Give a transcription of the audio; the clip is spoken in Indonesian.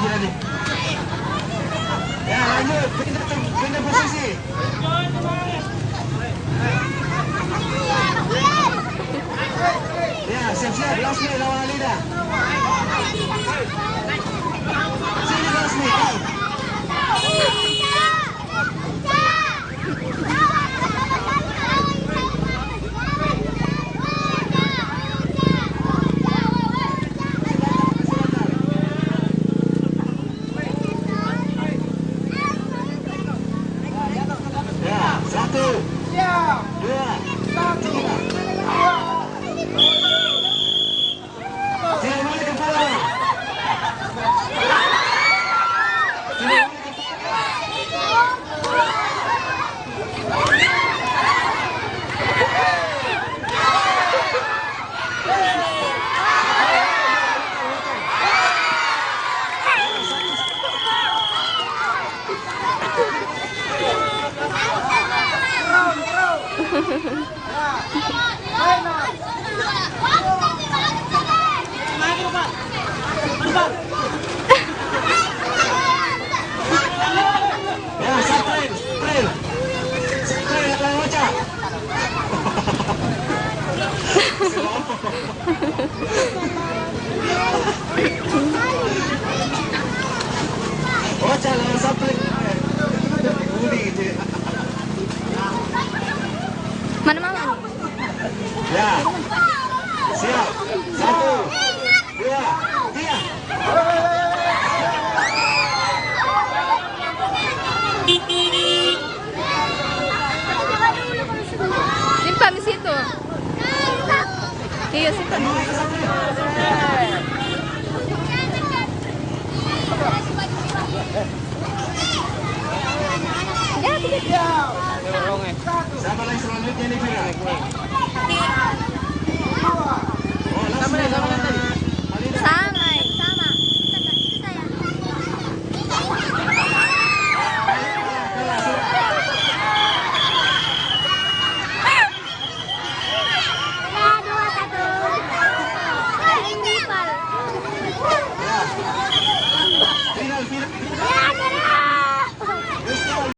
lagi tadi. Ya lanjut, pindah posisi. Ya siap-siap, Lasmi lawan Alida. Sini Lasmi, kau. Satu, dua, tiga. Tidak boleh kepala. Ya, sprint. Sprint akan Ocha. Ocha lawan sprint. Mana mama? Ya, siap. Satu, dua, tiga. Simpan di situ. Iya, simpan. Siapa lagi selanjutnya nih, Vira?